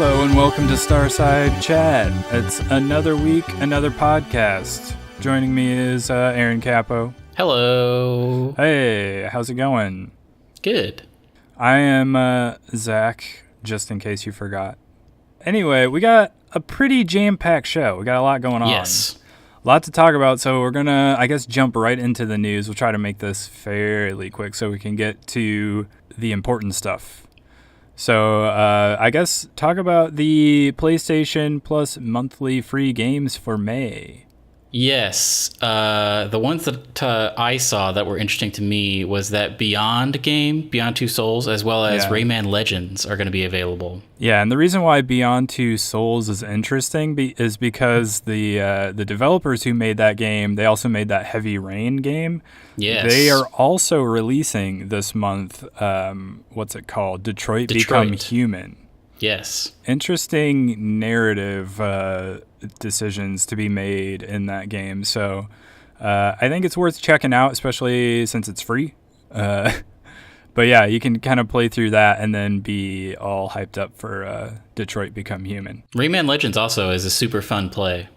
Hello and welcome to Starside Chat. It's another week, another podcast. Joining me is Aaron Capo. Hello. Hey, how's it going? Good. I am Zach, just in case you forgot. Anyway, we got a pretty jam-packed show. We got a lot going on. Yes. A lot to talk about, so we're gonna, I guess, jump right into the news. We'll try to make this fairly quick so we can get to the important stuff. So, I guess, talk about the PlayStation Plus monthly free games for May. Yes. The ones that I saw that were interesting to me was that Beyond game, Beyond Two Souls, as well as Rayman Legends are going to be available. Yeah, and the reason why Beyond Two Souls is interesting is because the developers who made that game, they also made that Heavy Rain game. Yes. They are also releasing this month, what's it called? Detroit Become Human. Yes. Interesting narrative decisions to be made in that game. So I think it's worth checking out, especially since it's free. But yeah, you can kind of play through that and then be all hyped up for Detroit Become Human. Rayman Legends also is a super fun play.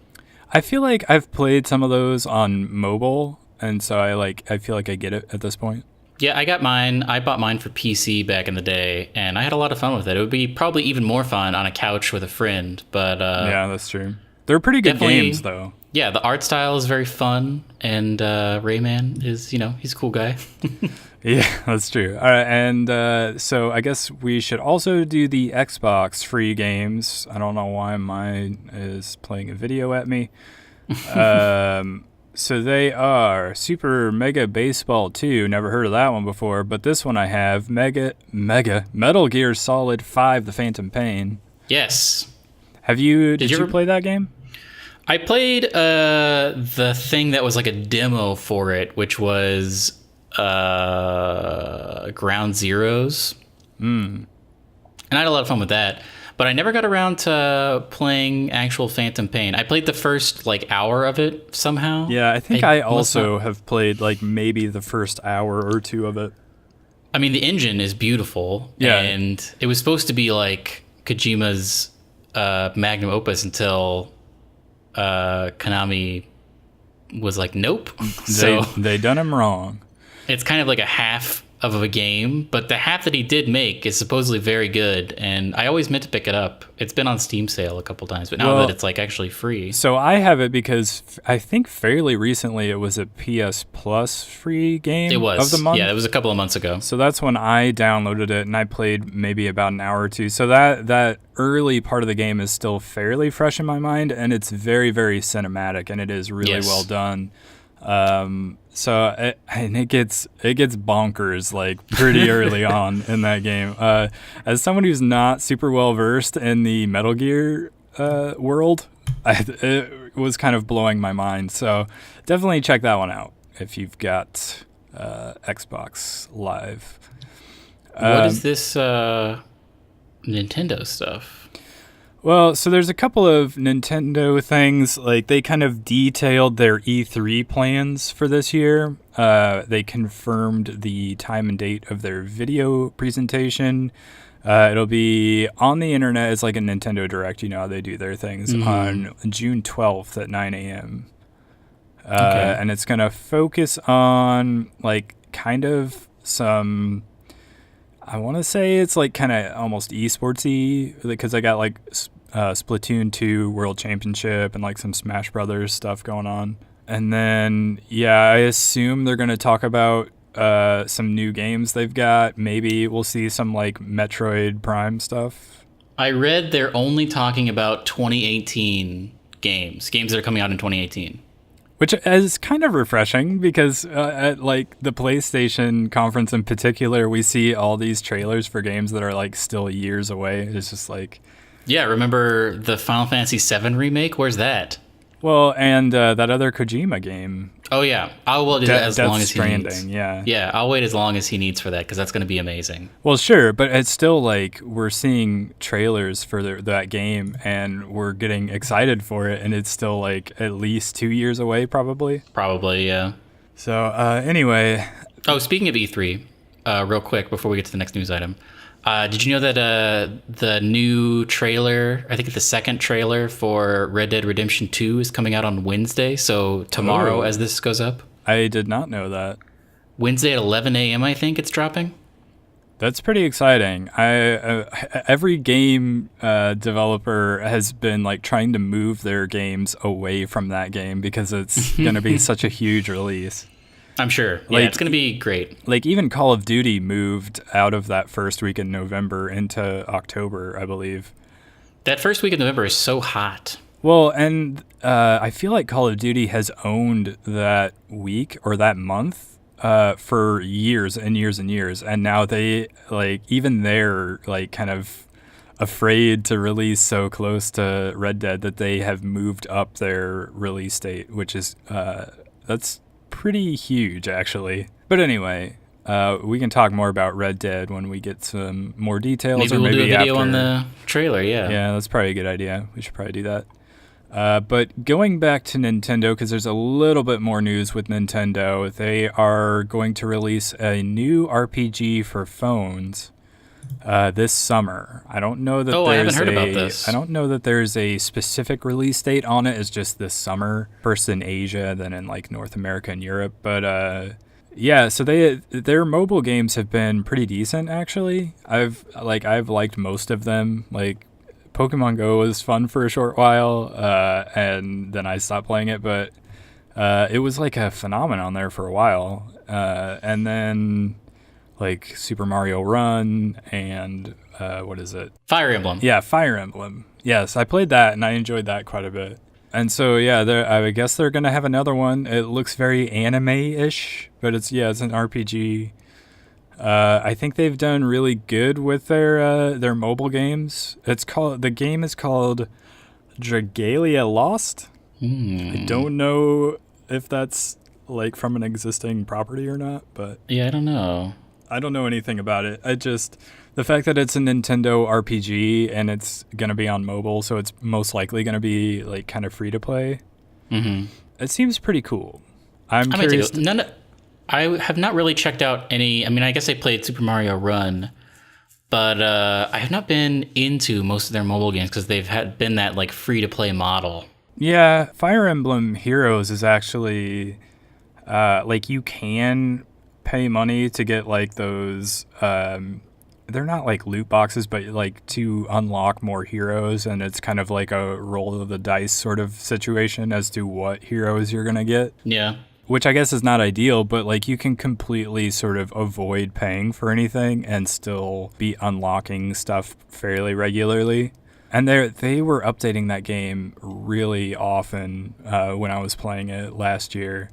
I feel like I've played some of those on mobile, and so I feel like I get it at this point. Yeah, I got mine. I bought mine for PC back in the day, and I had a lot of fun with it. It would be probably even more fun on a couch with a friend, but... yeah, that's true. They're pretty good games, though. Yeah, the art style is very fun, and Rayman is, he's a cool guy. Yeah, that's true. All right, and so I guess we should also do the Xbox free games. I don't know why mine is playing a video at me. So they are Super Mega Baseball 2. Never heard of that one before, but this one I have. Mega Metal Gear Solid 5: The Phantom Pain. Yes. Did you play that game? I played the thing that was like a demo for it, which was Ground Zeroes. And I had a lot of fun with that. But I never got around to playing actual Phantom Pain. I played the first hour of it somehow. Yeah, I think I also have played maybe the first hour or two of it. I mean, the engine is beautiful. Yeah. And it was supposed to be like Kojima's magnum opus until Konami was like, nope. They done him wrong. It's kind of like a half of a game, but the half that he did make is supposedly very good, and I always meant to pick it up. It's been on Steam sale a couple times, but now that it's actually free. So I have it because I think fairly recently it was a PS Plus free game of the month. Yeah, it was a couple of months ago. So that's when I downloaded it, and I played maybe about an hour or two. So that early part of the game is still fairly fresh in my mind, and it's very, very cinematic, and it is really well done. So it gets bonkers pretty early on in that game. As someone who's not super well versed in the Metal Gear world, it was kind of blowing my mind. So definitely check that one out if you've got Xbox Live. What is this Nintendo stuff? Well, so there's a couple of Nintendo things, they kind of detailed their E3 plans for this year. They confirmed the time and date of their video presentation. It'll be on the internet. It's like a Nintendo Direct, how they do their things, on June 12th at 9 a.m. Okay. And it's going to focus on, kind of some... I want to say it's kind of almost esportsy because I got Splatoon 2 World Championship and some Smash Brothers stuff going on. And then, I assume they're going to talk about some new games they've got. Maybe we'll see some Metroid Prime stuff. I read they're only talking about 2018 games that are coming out in 2018. Which is kind of refreshing because at the PlayStation conference in particular, we see all these trailers for games that are still years away. It's just yeah, remember the Final Fantasy VII remake? Where's that? Well, and that other Kojima game. Oh yeah, I'll wait as long as he needs. Yeah, I'll wait as long as he needs for that because that's going to be amazing. Well, sure, but it's still we're seeing trailers for that game and we're getting excited for it, and it's still at least 2 years away, probably. Probably, yeah. So anyway. Oh, speaking of E3, real quick before we get to the next news item, Did you know that the new trailer, I think the second trailer for Red Dead Redemption 2 is coming out on Wednesday, so tomorrow as this goes up? I did not know that. Wednesday at 11 a.m., I think it's dropping. That's pretty exciting. Every game developer has been like trying to move their games away from that game because it's going to be such a huge release. I'm sure. Yeah, it's going to be great. Like even Call of Duty moved out of that first week in November into October, I believe. That first week in November is so hot. Well, and I feel like Call of Duty has owned that week or that month for years and years and years. And now they, like, even they're, like, kind of afraid to release so close to Red Dead that they have moved up their release date, which is, that's pretty huge, actually. But anyway, we can talk more about Red Dead when we get some more details. Maybe we'll do a video on the trailer, yeah. Yeah, that's probably a good idea. We should probably do that. But going back to Nintendo, because there's a little bit more news with Nintendo, they are going to release a new RPG for phones this summer. I don't know that I haven't heard about this. I don't know that there's a specific release date on it. It's just this summer, first in Asia, then in like North America and Europe. But yeah, so their mobile games have been pretty decent actually. I've liked most of them. Like Pokemon Go was fun for a short while, and then I stopped playing it, but it was like a phenomenon there for a while. And then like Super Mario Run and what is it? Fire Emblem. Yeah, Fire Emblem. Yes, I played that and I enjoyed that quite a bit. And so yeah, I guess they're gonna have another one. It looks very anime-ish, but it's an RPG. I think they've done really good with their mobile games. The game is called Dragalia Lost. I don't know if that's like from an existing property or not, but yeah, I don't know. I don't know anything about it. The fact that it's a Nintendo RPG and it's gonna be on mobile, so it's most likely gonna be like kind of free to play. Mm-hmm. It seems pretty cool. I'm curious. I have not really checked out any. I mean, I guess I played Super Mario Run, but I have not been into most of their mobile games because they've been that like free to play model. Yeah, Fire Emblem Heroes is actually like you can pay money to get like those. They're not like loot boxes, but like to unlock more heroes, and it's kind of like a roll of the dice sort of situation as to what heroes you're gonna get. Yeah. Which I guess is not ideal, but like you can completely sort of avoid paying for anything and still be unlocking stuff fairly regularly. And they were updating that game really often when I was playing it last year.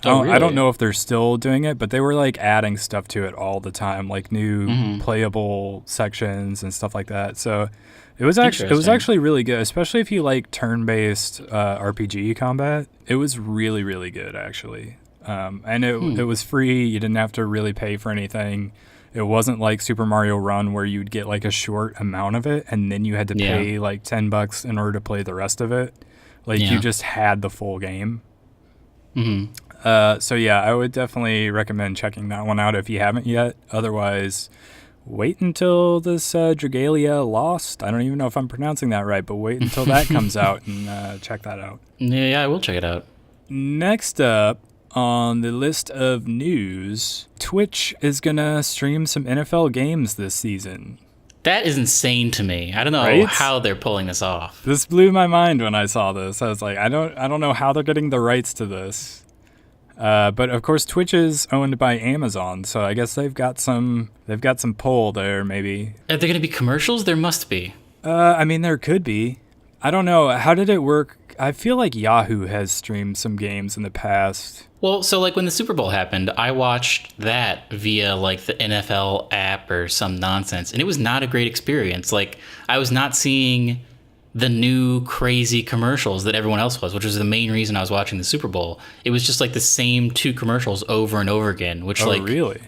Oh, really? I don't know if they're still doing it, but they were like adding stuff to it all the time, like new playable sections and stuff like that. So it was actually really good, especially if you like turn-based RPG combat. It was really, really good actually, and it was free. You didn't have to really pay for anything. It wasn't like Super Mario Run where you'd get like a short amount of it and then you had to pay like $10 in order to play the rest of it. Like you just had the full game. So yeah, I would definitely recommend checking that one out if you haven't yet. Otherwise, wait until this Dragalia Lost. I don't even know if I'm pronouncing that right, but wait until that comes out and check that out. Yeah, I will check it out. Next up on the list of news, Twitch is going to stream some NFL games this season. That is insane to me. I don't know how they're pulling this off. This blew my mind when I saw this. I was like, I don't know how they're getting the rights to this. But of course, Twitch is owned by Amazon, so I guess they've got some pull there. Maybe are there going to be commercials? There must be. I mean, there could be. I don't know. How did it work? I feel like Yahoo has streamed some games in the past. Well, so like when the Super Bowl happened, I watched that via like the NFL app or some nonsense, and it was not a great experience. Like I was not seeing the new crazy commercials that everyone else was, which was the main reason I was watching the Super Bowl. It was just like the same two commercials over and over again, which really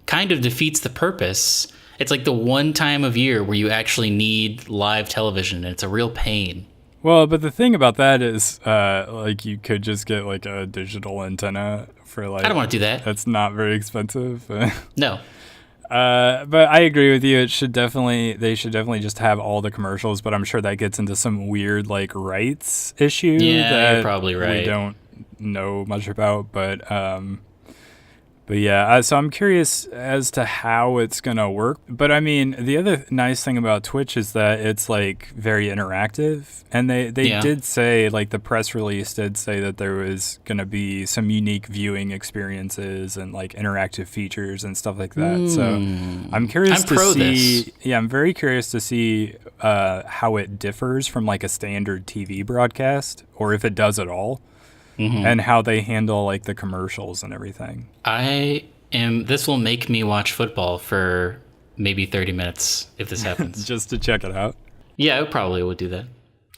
kind of defeats the purpose. It's like the one time of year where you actually need live television, and it's a real pain. Well, but the thing about that is, like, you could just get like a digital antenna for like. I don't want to do that. That's not very expensive. No. But I agree with you. They should definitely just have all the commercials. But I'm sure that gets into some weird like rights issue Yeah, that you're probably right. we don't know much about. But yeah, so I'm curious as to how it's gonna work. But I mean, the other nice thing about Twitch is that it's like very interactive, and they Yeah. did say, like, the press release did say that there was gonna be some unique viewing experiences and like interactive features and stuff like that. So I'm curious I'm to pro see. this. Yeah, I'm very curious to see how it differs from like a standard TV broadcast, or if it does at all. And how they handle like the commercials and everything. This will make me watch football for maybe 30 minutes if this happens. Just to check it out. Yeah, I probably would do that.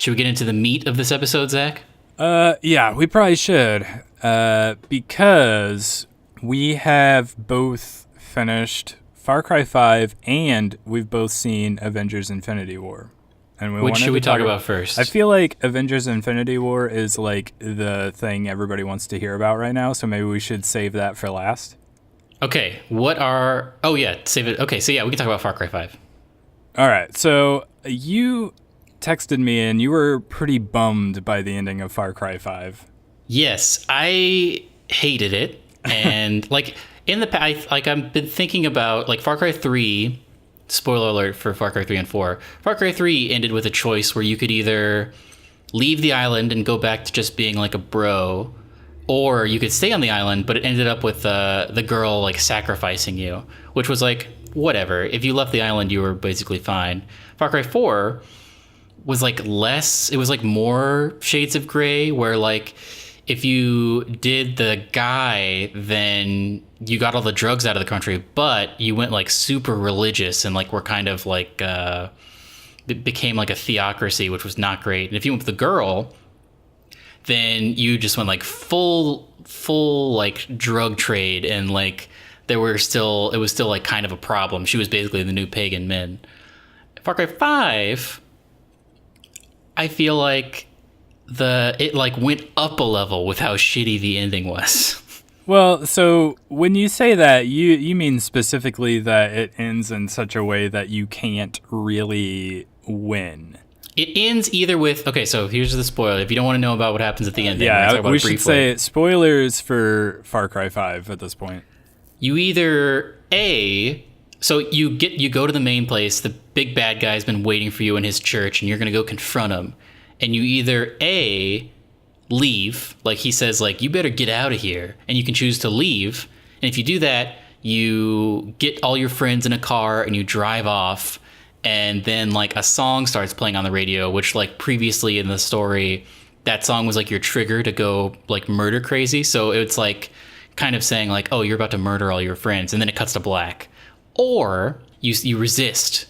Should we get into the meat of this episode, Zach? Yeah, we probably should. Because we have both finished Far Cry 5 and we've both seen Avengers Infinity War. And Which should we talk about first? I feel like Avengers Infinity War is like the thing everybody wants to hear about right now, so maybe we should save that for last. Okay, save it. Okay, so yeah, we can talk about Far Cry 5. All right, so you texted me and you were pretty bummed by the ending of Far Cry 5. Yes, I hated it. And like in the past, like I've been thinking about like Far Cry 3. Spoiler alert for Far Cry 3 and 4. Far Cry 3 ended with a choice where you could either leave the island and go back to just being like a bro, or you could stay on the island, but it ended up with the girl like sacrificing you, which was like, whatever. If you left the island, you were basically fine. Far Cry 4 was like less, it was like more shades of gray, where like if you did the guy, then you got all the drugs out of the country, but you went like super religious and like were kind of like it became like a theocracy, which was not great. And if you went with the girl, then you just went like full like drug trade, and like it was still like kind of a problem. She was basically the new Pagan Min. Far Cry 5, I feel like it like went up a level with how shitty the ending was. Well, so when you say that, you mean specifically that it ends in such a way that you can't really win. It ends either with, okay, so here's the spoiler. If you don't want to know about what happens at the end, Yeah, we should say spoilers for Far Cry 5 at this point. You either so you go to the main place, the big bad guy's been waiting for you in his church, and you're going to go confront him. And you either leave, like he says, like, you better get out of here, and you can choose to leave. And if you do that, you get all your friends in a car and you drive off, and then like a song starts playing on the radio, which like previously in the story, that song was like your trigger to go like murder crazy. So it's like kind of saying like, oh, you're about to murder all your friends, and then it cuts to black. Or you resist,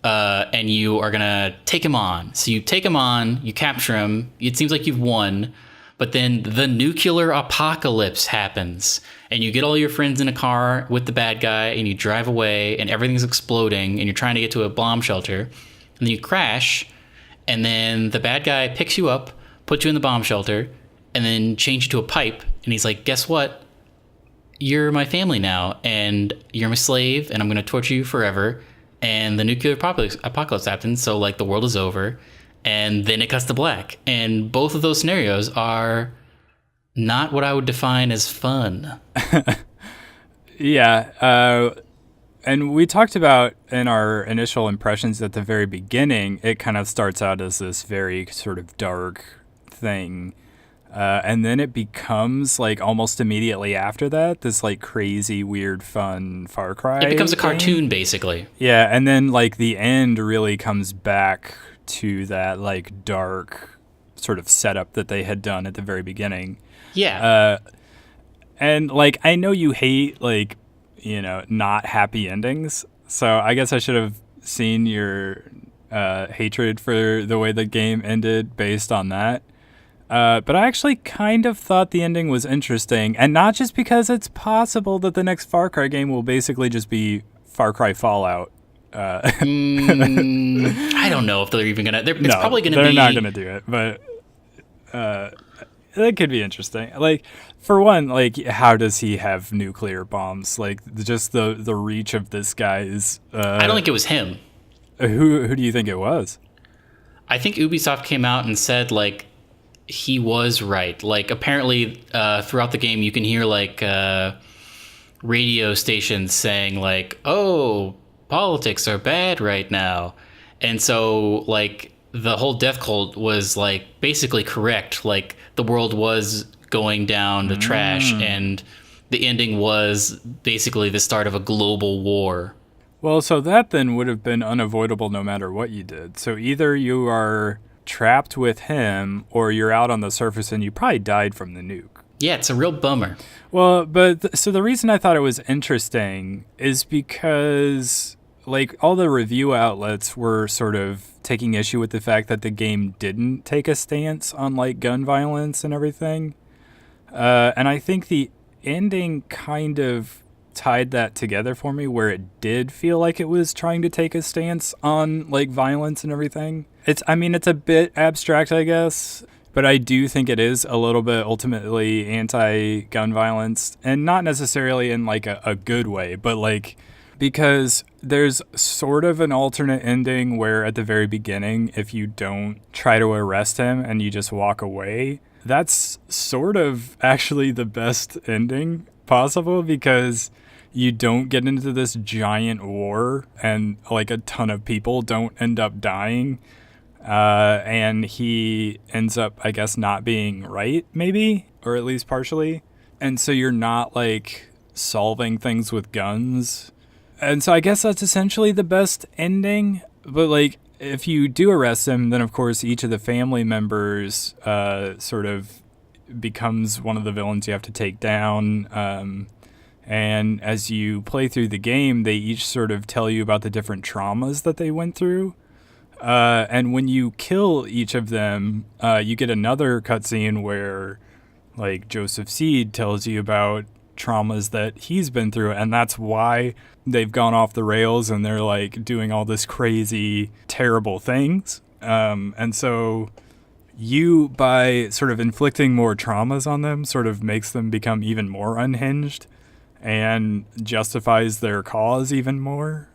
and you are gonna take him on. So you take him on, you capture him. It seems like you've won, but then the nuclear apocalypse happens, and you get all your friends in a car with the bad guy, and you drive away, and everything's exploding, and you're trying to get to a bomb shelter, and then you crash, and then the bad guy picks you up, puts you in the bomb shelter, and then change you to a pipe, and he's like, guess what? You're my family now, and you're my slave, and I'm going to torture you forever. And the nuclear apocalypse happens, so like the world is over, and then it cuts to black. And both of those scenarios are not what I would define as fun. Yeah, and we talked about in our initial impressions at the very beginning, it kind of starts out as this very sort of dark thing. And then it becomes, like, almost immediately after that, this, like, crazy, weird, fun Far Cry It becomes a game. cartoon, basically. Yeah, and then, like, the end really comes back to that, like, dark sort of setup that they had done at the very beginning. Yeah. And, like, I know you hate, like, you know, not happy endings, so I guess I should have seen your hatred for the way the game ended based on that. But I actually kind of thought the ending was interesting, and not just because it's possible that the next Far Cry game will basically just be Far Cry Fallout. I don't know if they're even gonna. It's probably gonna be. They're not gonna do it, but that could be interesting. Like, for one, like, how does he have nuclear bombs? Like, just the reach of this guy is. I don't think it was him. Who do you think it was? I think Ubisoft came out and said, like, he was right. Like, apparently, throughout the game, you can hear, like, radio stations saying, like, oh, politics are bad right now. And so, like, the whole death cult was, like, basically correct. Like, the world was going down the trash, and the ending was basically the start of a global war. Well, so that then would have been unavoidable no matter what you did. So either you are trapped with him or you're out on the surface and you probably died from the nuke. Yeah, it's a real bummer. Well, but so the reason I thought it was interesting is because, like, all the review outlets were sort of taking issue with the fact that the game didn't take a stance on, like, gun violence and everything. And I think the ending kind of tied that together for me, where it did feel like it was trying to take a stance on, like, violence and everything. It's a bit abstract, I guess, but I do think it is a little bit ultimately anti-gun violence, and not necessarily in, like, a good way, but, like, because there's sort of an alternate ending where at the very beginning, if you don't try to arrest him and you just walk away, that's sort of actually the best ending possible, because you don't get into this giant war and, like, a ton of people don't end up dying. And he ends up, I guess, not being right, maybe, or at least partially. And so you're not, like, solving things with guns. And so I guess that's essentially the best ending. But, like, if you do arrest him, then, of course, each of the family members sort of becomes one of the villains you have to take down. And as you play through the game, they each sort of tell you about the different traumas that they went through. And when you kill each of them, you get another cutscene where, like, Joseph Seed tells you about traumas that he's been through, and that's why they've gone off the rails and they're, like, doing all this crazy, terrible things. And so you, by sort of inflicting more traumas on them, sort of makes them become even more unhinged and justifies their cause even more.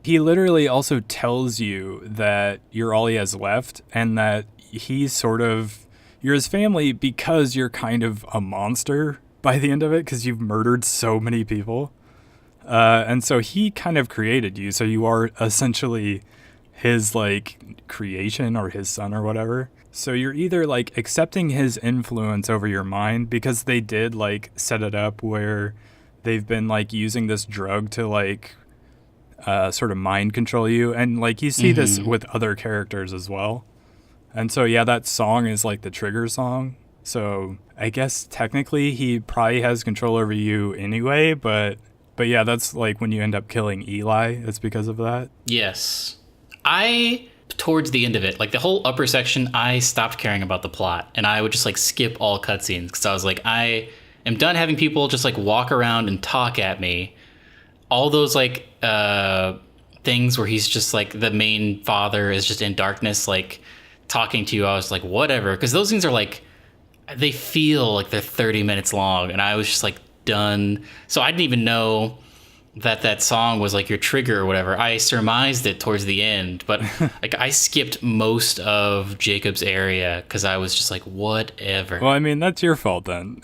He literally also tells you that you're all he has left, and that he's sort of, you're his family because you're kind of a monster by the end of it, because you've murdered so many people. And so he kind of created you, so you are essentially his, like, creation, or his son or whatever. So you're either, like, accepting his influence over your mind, because they did, like, set it up where they've been, like, using this drug to, like, sort of mind control you. And, like, you see this with other characters as well. And so, yeah, that song is, like, the trigger song. So I guess technically he probably has control over you anyway, but yeah, that's, like, when you end up killing Eli, it's because of that. Yes. Towards the end of it, like, the whole upper section, I stopped caring about the plot, and I would just, like, skip all cutscenes, because I was like, I am done having people just, like, walk around and talk at me. All those, like, things where he's just, like, the main father is just in darkness, like, talking to you, I was like, whatever, because those things are, like, they feel like they're 30 minutes long, and I was just, like, done. So I didn't even know that song was, like, your trigger or whatever. I surmised it towards the end, but like, I skipped most of Jacob's area because I was just like, whatever. Well, I mean, that's your fault then.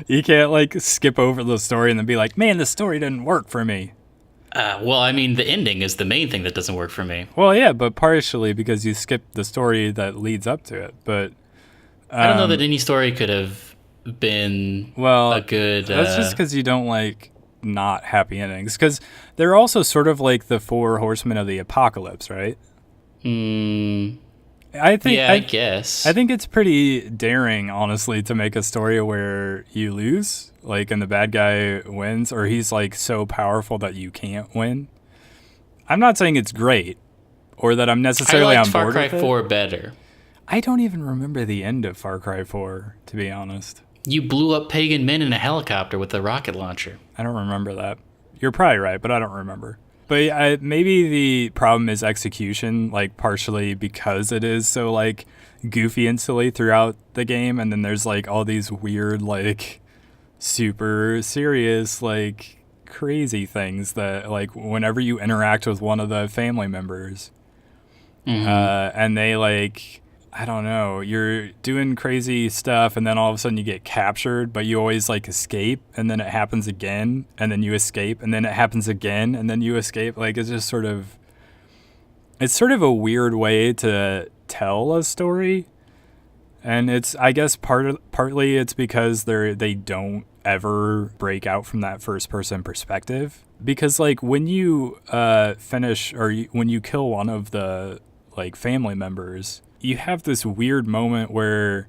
You can't, like, skip over the story and then be like, man, the story didn't work for me. Well, I mean, the ending is the main thing that doesn't work for me. Well, yeah, but partially because you skipped the story that leads up to it. But I don't know that any story could have been a good... That's just because you don't like not happy endings. Because they're also sort of like the four horsemen of the apocalypse, right? I guess. I think it's pretty daring, honestly, to make a story where you lose, like, and the bad guy wins, or he's, like, so powerful that you can't win. I'm not saying it's great, or that I'm necessarily on board with it. I liked Far Cry 4 better. I don't even remember the end of Far Cry 4, to be honest. You blew up pagan men in a helicopter with a rocket launcher. I don't remember that. You're probably right, but I don't remember. But maybe the problem is execution, like partially because it is so like goofy and silly throughout the game, and then there's like all these weird like super serious like crazy things that like whenever you interact with one of the family members, and they like I don't know, you're doing crazy stuff and then all of a sudden you get captured, but you always like escape and then it happens again and then you escape and then it happens again and then you escape. Like it's just sort of a weird way to tell a story. And it's I guess partly it's because they don't ever break out from that first person perspective, because like when you finish or when you kill one of the like family members, you have this weird moment where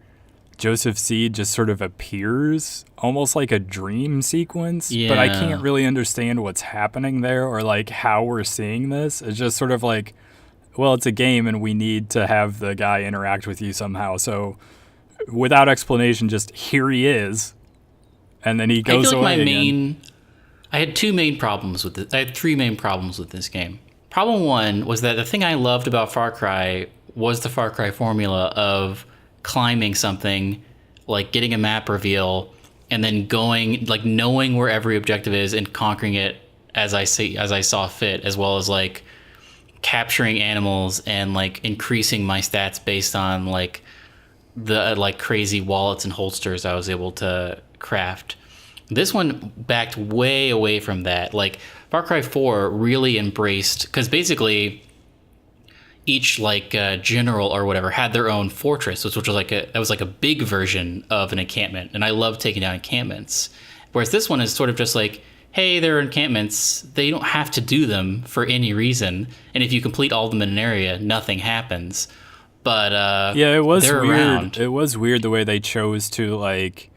Joseph Seed just sort of appears almost like a dream sequence, but I can't really understand what's happening there or like how we're seeing this. It's just sort of like, well, it's a game and we need to have the guy interact with you somehow. So without explanation, just here he is. And then he goes I feel like away I had two main problems with this. I had three main problems with this game. Problem one was that the thing I loved about Far Cry was the Far Cry formula of climbing something, like getting a map reveal, and then going, like knowing where every objective is and conquering it as I saw fit, as well as like capturing animals and like increasing my stats based on like the like crazy wallets and holsters I was able to craft. This one backed way away from that. Like Far Cry 4 really embraced, because basically each like general or whatever had their own fortress, which was like a big version of an encampment, and I love taking down encampments. Whereas this one is sort of just like, hey, there are encampments. They don't have to do them for any reason, and if you complete all of them in an area, nothing happens. But yeah, it was weird. Around. It was weird the way they chose to like,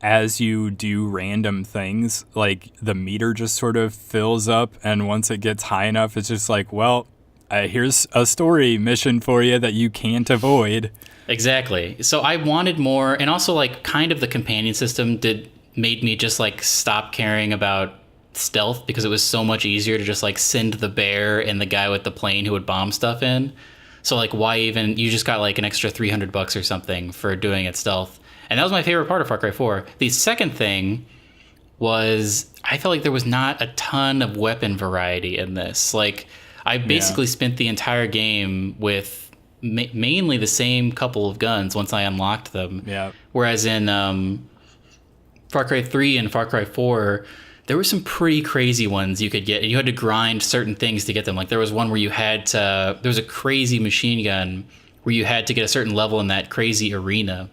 as you do random things, like the meter just sort of fills up, and once it gets high enough, it's just like, well, here's a story mission for you that you can't avoid. Exactly. So I wanted more, and also like kind of the companion system made me just like stop caring about stealth, because it was so much easier to just like send the bear and the guy with the plane who would bomb stuff in. So like why even, you just got like an extra $300 or something for doing it stealth. And that was my favorite part of Far Cry 4. The second thing was I felt like there was not a ton of weapon variety in this. Like I basically spent the entire game with mainly the same couple of guns once I unlocked them. Yeah. Whereas in Far Cry 3 and Far Cry 4, there were some pretty crazy ones you could get, and you had to grind certain things to get them. Like there was one where there was a crazy machine gun where you had to get a certain level in that crazy arena.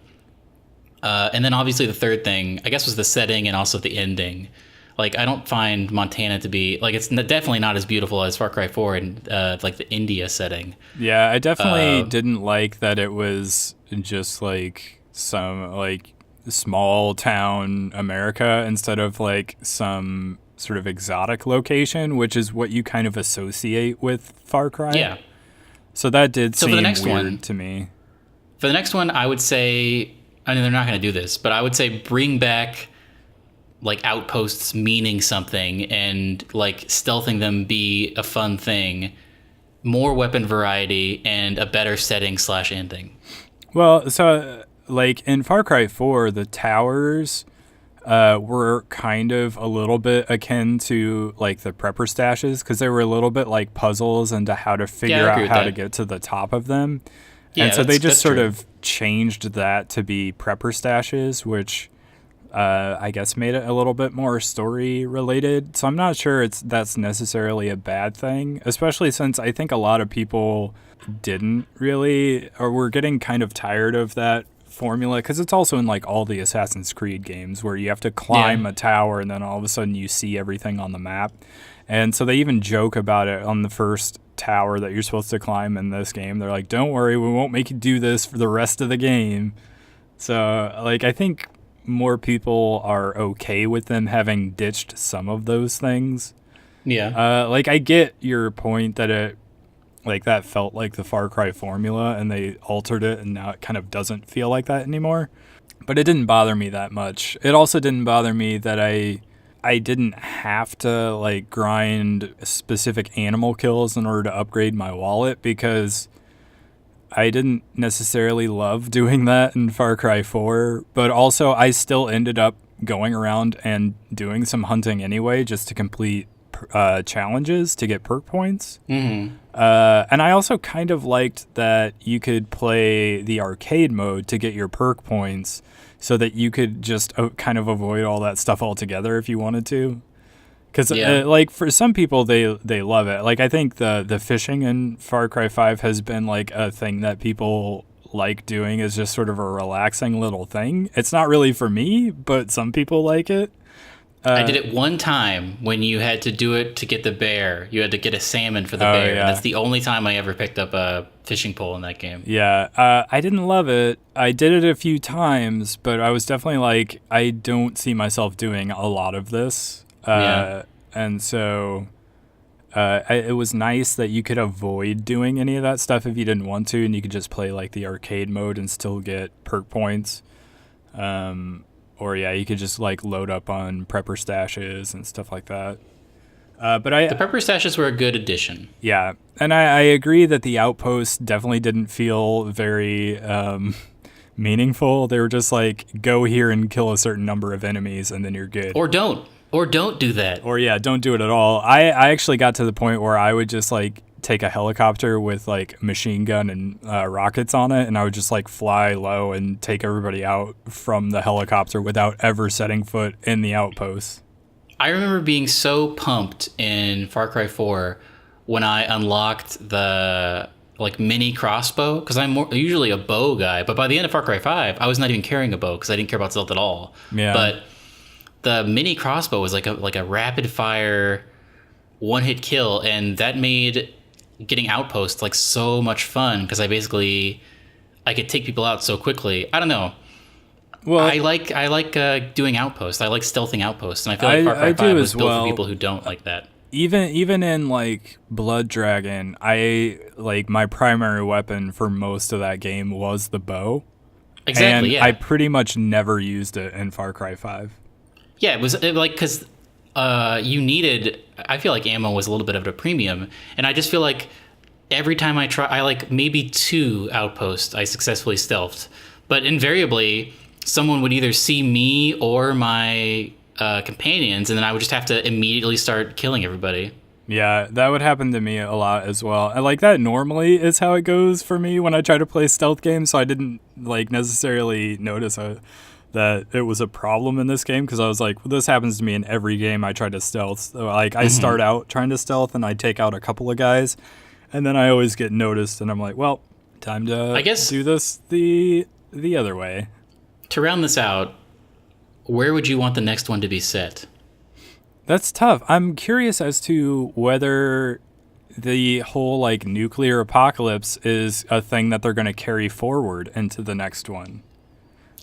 And then obviously the third thing, I guess, was the setting and also the ending. Like I don't find Montana to be like, it's definitely not as beautiful as Far Cry 4 and like the India setting. Yeah, I definitely didn't like that it was just like some like small town America instead of like some sort of exotic location, which is what you kind of associate with Far Cry. Yeah. So that did seem weird to me. For the next one, I would say, I mean, they're not going to do this, but I would say bring back like outposts meaning something, and like stealthing them be a fun thing, more weapon variety, and a better setting / ending. Well, so like in Far Cry 4, the towers were kind of a little bit akin to like the prepper stashes, because they were a little bit like puzzles into how to figure out how to get to the top of them. Yeah, and so they just sort of changed that to be prepper stashes, which I guess made it a little bit more story related. So I'm not sure that's necessarily a bad thing, especially since I think a lot of people didn't really, or were getting kind of tired of that formula, because it's also in like all the Assassin's Creed games where you have to climb a tower and then all of a sudden you see everything on the map. And so they even joke about it on the first tower that you're supposed to climb in this game. They're like, don't worry, we won't make you do this for the rest of the game. So like I think more people are okay with them having ditched some of those things. Yeah. Like I get your point that it like that felt like the Far Cry formula and they altered it and now it kind of doesn't feel like that anymore. But it didn't bother me that much. It also didn't bother me that I I didn't have to like grind specific animal kills in order to upgrade my wallet, because I didn't necessarily love doing that in Far Cry 4, but also I still ended up going around and doing some hunting anyway, just to complete challenges to get perk points. Mm-hmm. And I also kind of liked that you could play the arcade mode to get your perk points, so that you could just kind of avoid all that stuff altogether if you wanted to. Because like for some people, they love it. Like I think the fishing in Far Cry 5 has been like a thing that people like doing, is just sort of a relaxing little thing. It's not really for me, but some people like it. I did it one time when you had to do it to get the bear. You had to get a salmon for the bear. Yeah. And that's the only time I ever picked up a fishing pole in that game. Yeah, I didn't love it. I did it a few times, but I was definitely like, I don't see myself doing a lot of this. And so it was nice that you could avoid doing any of that stuff if you didn't want to, and you could just play like the arcade mode and still get perk points. Or you could just like load up on prepper stashes and stuff like that. But the prepper stashes were a good addition. Yeah, and I agree that the outposts definitely didn't feel very meaningful. They were just like, go here and kill a certain number of enemies, and then you're good. Or don't do that. Or don't do it at all. I actually got to the point where I would just like take a helicopter with like machine gun and rockets on it, and I would just like fly low and take everybody out from the helicopter without ever setting foot in the outpost. I remember being so pumped in Far Cry 4 when I unlocked the like mini crossbow, because I'm usually a bow guy, but by the end of Far Cry 5 I was not even carrying a bow because I didn't care about stealth at all. But the mini crossbow was like a rapid fire one-hit kill, and that made getting outposts like so much fun, because I could take people out so quickly. I don't know. Well, I like doing outposts. I like stealthing outposts, and I feel like Far Cry 5 was built for people who don't like that. Even in like Blood Dragon, I like my primary weapon for most of that game was the bow. Exactly. And I pretty much never used it in Far Cry 5. Yeah, it was like, because you needed, I feel like ammo was a little bit of a premium, and I just feel like every time I like maybe 2 outposts I successfully stealthed, but invariably someone would either see me or my companions, and then I would just have to immediately start killing everybody. Yeah, that would happen to me a lot as well. And like that normally is how it goes for me when I try to play stealth games, so I didn't like necessarily notice that it was a problem in this game, because I was like, well, this happens to me in every game I try to stealth. So, like I start out trying to stealth and I take out a couple of guys, and then I always get noticed, and I'm like, well, time to do this the other way. To round this out, where would you want the next one to be set? That's tough. I'm curious as to whether the whole like nuclear apocalypse is a thing that they're going to carry forward into the next one.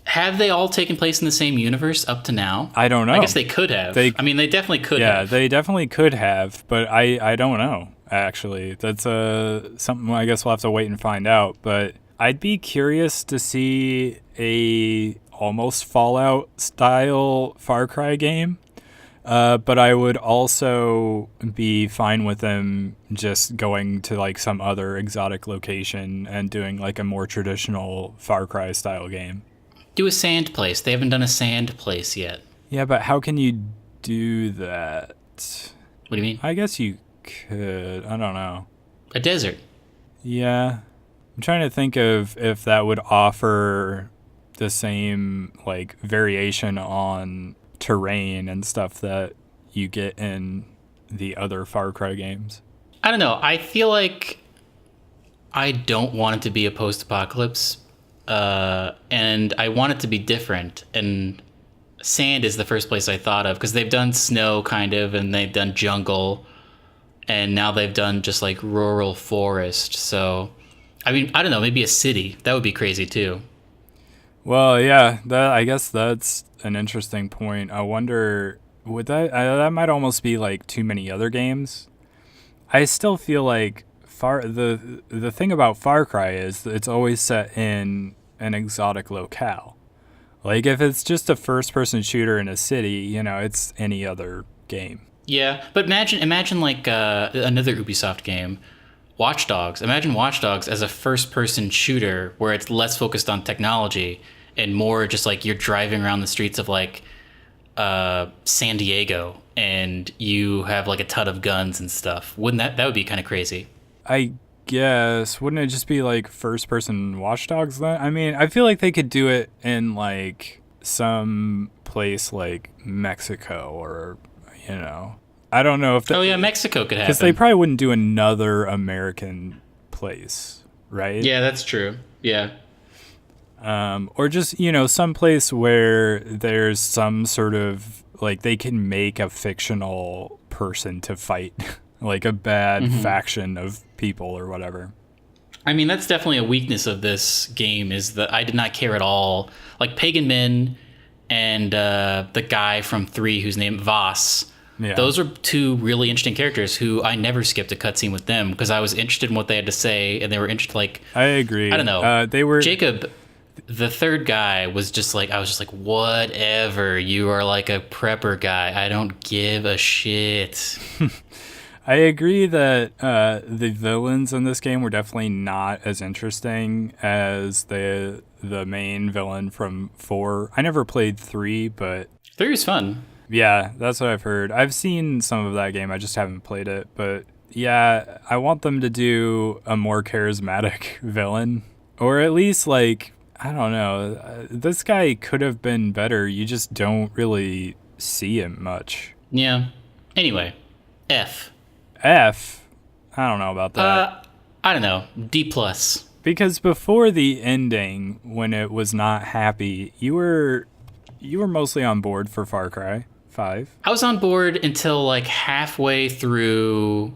Have they all taken place in the same universe up to now? I don't know. I guess they could have. They definitely could have. Yeah, they definitely could have, but I don't know, actually. That's something I guess we'll have to wait and find out. But I'd be curious to see a almost Fallout style Far Cry game. But I would also be fine with them just going to like some other exotic location and doing like a more traditional Far Cry style game. Do a sand place. They haven't done a sand place yet. Yeah, but how can you do that? What do you mean? I guess you could. I don't know. A desert. Yeah. I'm trying to think of if that would offer the same like variation on terrain and stuff that you get in the other Far Cry games. I don't know. I feel like I don't want it to be a post-apocalypse, and I want it to be different. And sand is the first place I thought of, because they've done snow kind of, and they've done jungle, and now they've done just like rural forest. So, I mean, I don't know. Maybe a city. That would be crazy too. Well, yeah, I guess that's an interesting point. I wonder, would that might almost be like too many other games. I still feel like the thing about Far Cry is that it's always set in an exotic locale. Like, if it's just a first-person shooter in a city, you know, it's any other game. Yeah, but imagine like another Ubisoft game, Watch Dogs. Imagine Watch Dogs as a first-person shooter where it's less focused on technology and more just like you're driving around the streets of like San Diego and you have like a ton of guns and stuff. Wouldn't that would be kind of crazy? I guess, wouldn't it just be like first-person Watch Dogs then? I mean, I feel like they could do it in like some place like Mexico or, you know, I don't know if that, Oh yeah, Mexico could happen. because they probably wouldn't do another American place, right? Yeah, that's true. Yeah. Or just, you know, some place where there's some sort of like they can make a fictional person to fight like a bad faction of people or whatever. I mean, that's definitely a weakness of this game is that I did not care at all. Like Pagan Min and the guy from 3 who's named Voss. Yeah. Those are two really interesting characters who I never skipped a cutscene with them because I was interested in what they had to say and they were interested. Like, I agree. I don't know. They were Jacob, the third guy, was just like, I was just like, whatever. You are like a prepper guy. I don't give a shit. I agree that the villains in this game were definitely not as interesting as the main villain from 4. I never played 3, but 3 was fun. yeah, that's what I've heard. I've seen some of that game. I just haven't played it. But yeah, I want them to do a more charismatic villain. Or at least, like, I don't know. This guy could have been better. You just don't really see him much. Yeah. Anyway, F. F? I don't know about that. I don't know. D plus. Because before the ending, when it was not happy, you were mostly on board for Far Cry 5. I was on board until like halfway through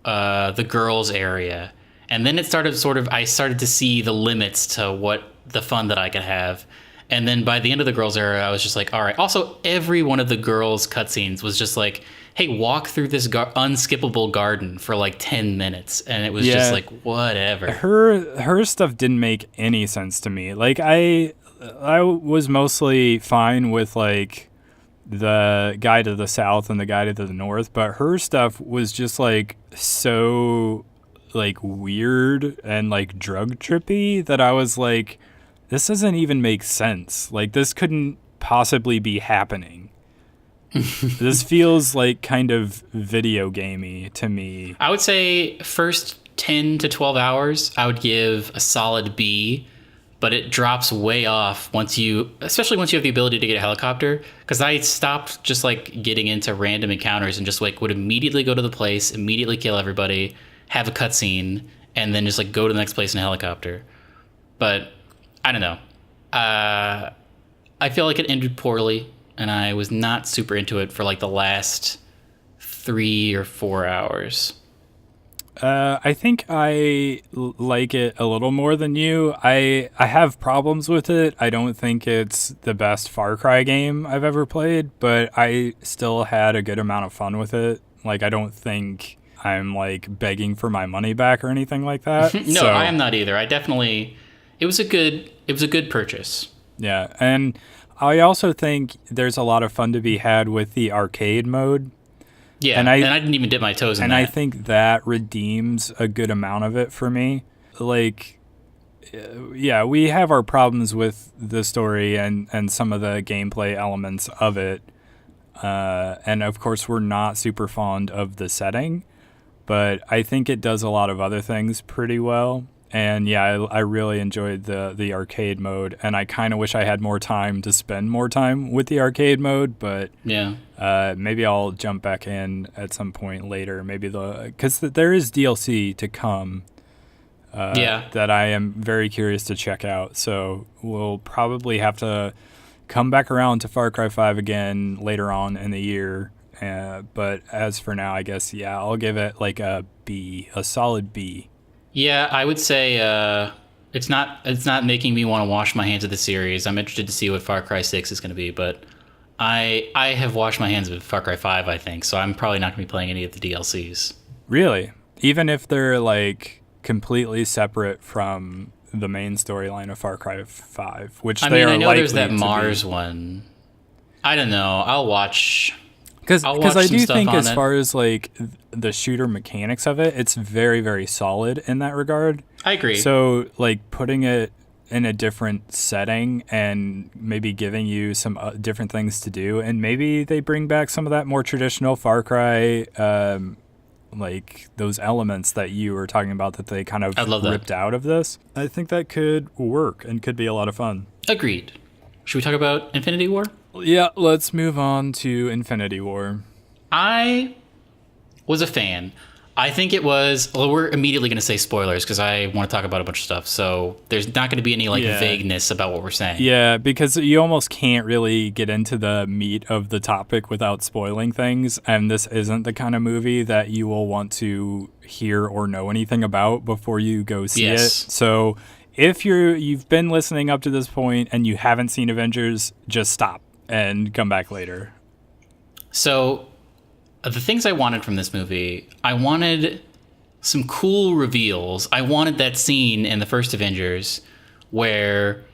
the girls area. And then it started I started to see the limits to what the fun that I could have. And then by the end of the girls era, I was just like, all right. Also, every one of the girls' cutscenes was just like, hey, walk through this unskippable garden for like 10 minutes. And it was just like, whatever. Her stuff didn't make any sense to me. Like, I was mostly fine with like the guy to the south and the guy to the north, but her stuff was just like so like weird and like drug trippy that I was like, this doesn't even make sense. Like, this couldn't possibly be happening. This feels like kind of video gamey to me. I would say first 10 to 12 hours, I would give a solid B, but it drops way off especially once you have the ability to get a helicopter, because I stopped just like getting into random encounters and just like would immediately go to the place, immediately kill everybody, have a cutscene, and then just like go to the next place in a helicopter. But I don't know. I feel like it ended poorly, and I was not super into it for like the last 3 or 4 hours. I think I like it a little more than you. I have problems with it. I don't think it's the best Far Cry game I've ever played, but I still had a good amount of fun with it. Like, I don't think I'm like begging for my money back or anything like that. No, I am not either. It was a good purchase. Yeah, and I also think there's a lot of fun to be had with the arcade mode. Yeah, and I didn't even dip my toes in that. And I think that redeems a good amount of it for me. Like, yeah, we have our problems with the story and some of the gameplay elements of it. And of course, we're not super fond of the setting, but I think it does a lot of other things pretty well. And yeah, I really enjoyed the arcade mode, and I kind of wish I had more time to spend more time with the arcade mode, but yeah, maybe I'll jump back in at some point later. Maybe because there is DLC to come that I am very curious to check out. So we'll probably have to come back around to Far Cry 5 again later on in the year. But as for now, I guess, yeah, I'll give it like a B, a solid B. Yeah, I would say it's not making me want to wash my hands of the series. I'm interested to see what Far Cry 6 is going to be, but I have washed my hands with Far Cry 5, I think, so I'm probably not going to be playing any of the DLCs. Really? Even if they're like completely separate from the main storyline of Far Cry 5, which I they mean, are I know likely there's that to Mars be. one. I don't know. I'll watch Because I some do stuff think on as it. far as like the shooter mechanics of it, it's very, very solid in that regard. I agree. So like putting it in a different setting and maybe giving you some different things to do, and maybe they bring back some of that more traditional Far Cry, like those elements that you were talking about that they kind I'd of love that. ripped out of this. I think that could work and could be a lot of fun. Agreed. Should we talk about Infinity War? Yeah, let's move on to Infinity War. I was a fan. I think it was. Well, we're immediately going to say spoilers because I want to talk about a bunch of stuff. So there's not going to be any like Yeah. vagueness about what we're saying. Yeah, because you almost can't really get into the meat of the topic without spoiling things, and this isn't the kind of movie that you will want to hear or know anything about before you go see it. Yes. So if you've been listening up to this point and you haven't seen Avengers, just stop and come back later. So the things I wanted from this movie, I wanted some cool reveals. I wanted that scene in the first Avengers where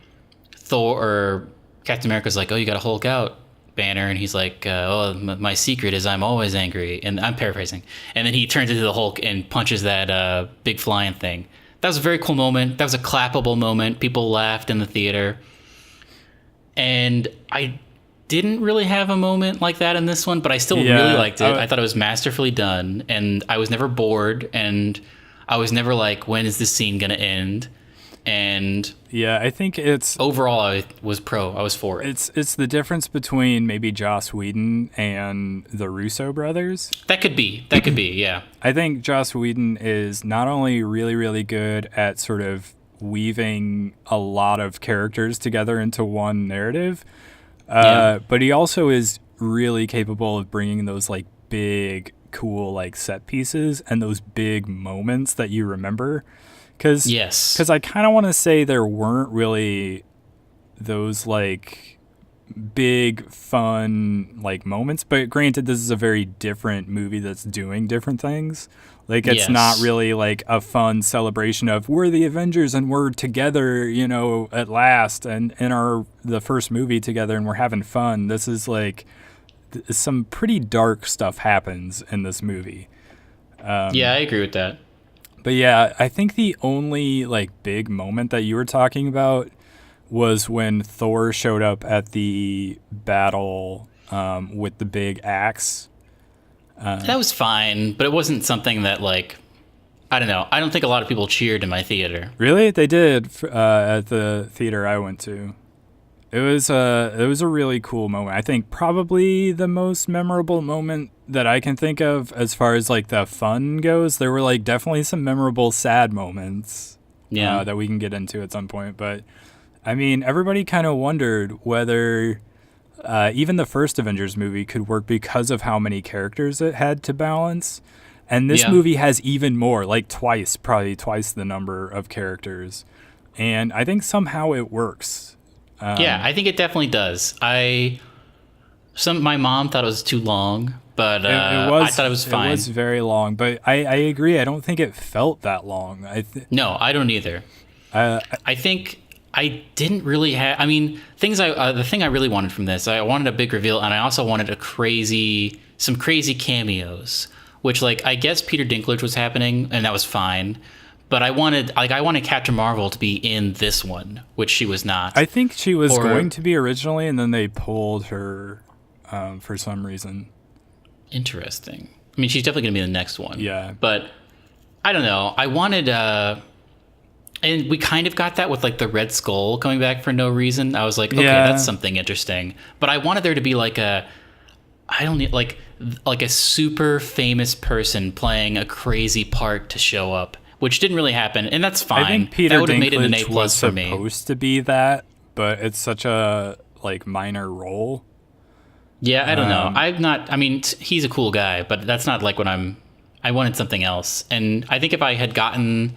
Thor or Captain America's like, "Oh, you got to Hulk out, Banner," and he's like, "Oh, my secret is I'm always angry." And I'm paraphrasing. And then he turns into the Hulk and punches that big flying thing. That was a very cool moment. That was a clappable moment. People laughed in the theater. And I didn't really have a moment like that in this one, but I still really liked it. I thought it was masterfully done, and I was never bored, and I was never like, when is this scene going to end? And yeah, I think it's overall, I was for it. it's the difference between maybe Joss Whedon and the Russo brothers. That could be, yeah. I think Joss Whedon is not only really, really good at sort of weaving a lot of characters together into one narrative, but he also is really capable of bringing those like big, cool like set pieces and those big moments that you remember. Because I kind of want to say there weren't really those like big fun like moments, but granted, this is a very different movie that's doing different things. Like it's not really like a fun celebration of we're the Avengers and we're together, you know, at last, and in the first movie together, and we're having fun. This is like some pretty dark stuff happens in this movie. Yeah, I agree with that. But yeah, I think the only like big moment that you were talking about was when Thor showed up at the battle with the big axe. That was fine, but it wasn't something that like, I don't know. I don't think a lot of people cheered in my theater. Really? They did at the theater I went to. It was a really cool moment. I think probably the most memorable moment that I can think of as far as like the fun goes. There were like definitely some memorable sad moments that we can get into at some point. But I mean, everybody kind of wondered whether even the first Avengers movie could work because of how many characters it had to balance. And this movie has even more, like probably twice the number of characters. And I think somehow it works. Yeah, I think it definitely does. My mom thought it was too long, but I thought it was fine. It was very long, but I agree. I don't think it felt that long. No, I don't either. I think I didn't really have. I mean, the thing I really wanted from this, I wanted a big reveal, and I also wanted some crazy cameos. Which, like, I guess Peter Dinklage was happening, and that was fine. But I wanted Captain Marvel to be in this one, which she was not. I think she was going to be originally, and then they pulled her for some reason. Interesting. I mean, she's definitely going to be in the next one. Yeah. But I don't know. I wanted, and we kind of got that with like the Red Skull coming back for no reason. I was like, okay, that's something interesting. But I wanted there to be like a super famous person playing a crazy part to show up. Which didn't really happen, and that's fine. I think Peter that would have made it an Dinklage A+ was for me. supposed to be that, but it's such a like minor role. Yeah, I don't know. I mean, he's a cool guy, but that's not like what I wanted something else. And I think if I had gotten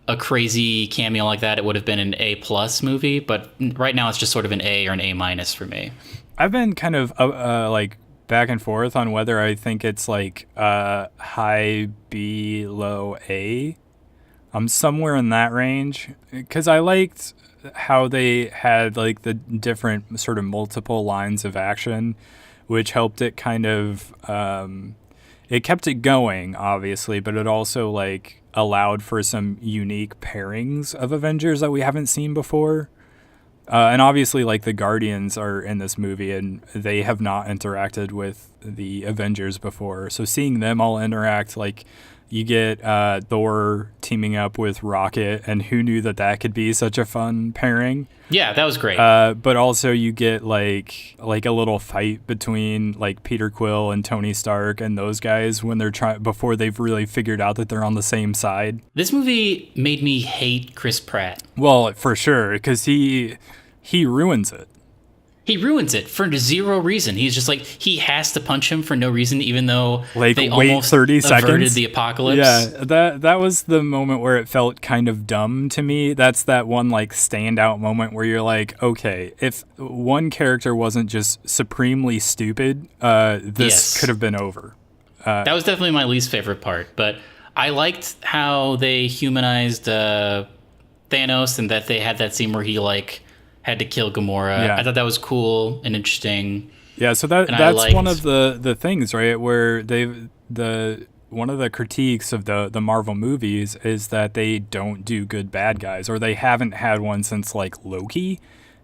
a crazy cameo like that, it would have been an A+ movie. But right now, it's just sort of an A or an A- for me. I've been kind of like back and forth on whether I think it's like high B, low A. I'm somewhere in that range because I liked how they had like the different sort of multiple lines of action, which helped it kind of it kept it going, obviously, but it also like allowed for some unique pairings of Avengers that we haven't seen before. And obviously, like the Guardians are in this movie, and they have not interacted with the Avengers before. So seeing them all interact, like you get Thor teaming up with Rocket, and who knew that that could be such a fun pairing? Yeah, that was great. But also you get like a little fight between like Peter Quill and Tony Stark and those guys when they're trying before they've really figured out that they're on the same side. This movie made me hate Chris Pratt. Well, for sure, because he ruins it. He ruins it for zero reason. He's just like, he has to punch him for no reason, even though like, they wait almost 30 averted seconds. the apocalypse. Yeah, that was the moment where it felt kind of dumb to me. That's that one like standout moment where you're like, okay, if one character wasn't just supremely stupid, this could have been over. That was definitely my least favorite part, but I liked how they humanized Thanos and that they had that scene where he like had to kill Gamora. Yeah. I thought that was cool and interesting. Yeah, so that's one of the things, right? Where one of the critiques of the Marvel movies is that they don't do good bad guys, or they haven't had one since like Loki.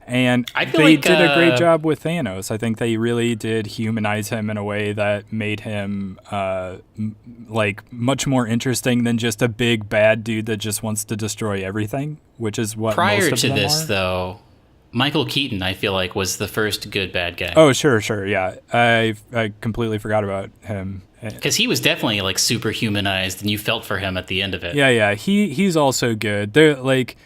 And they did a great job with Thanos. I think they really did humanize him in a way that made him like much more interesting than just a big bad dude that just wants to destroy everything, which is what prior most of to this are. Though. Michael Keaton, I feel like, was the first good bad guy. Oh, sure, yeah. I completely forgot about him. Because he was definitely like super humanized, and you felt for him at the end of it. Yeah. He's also good. They're like,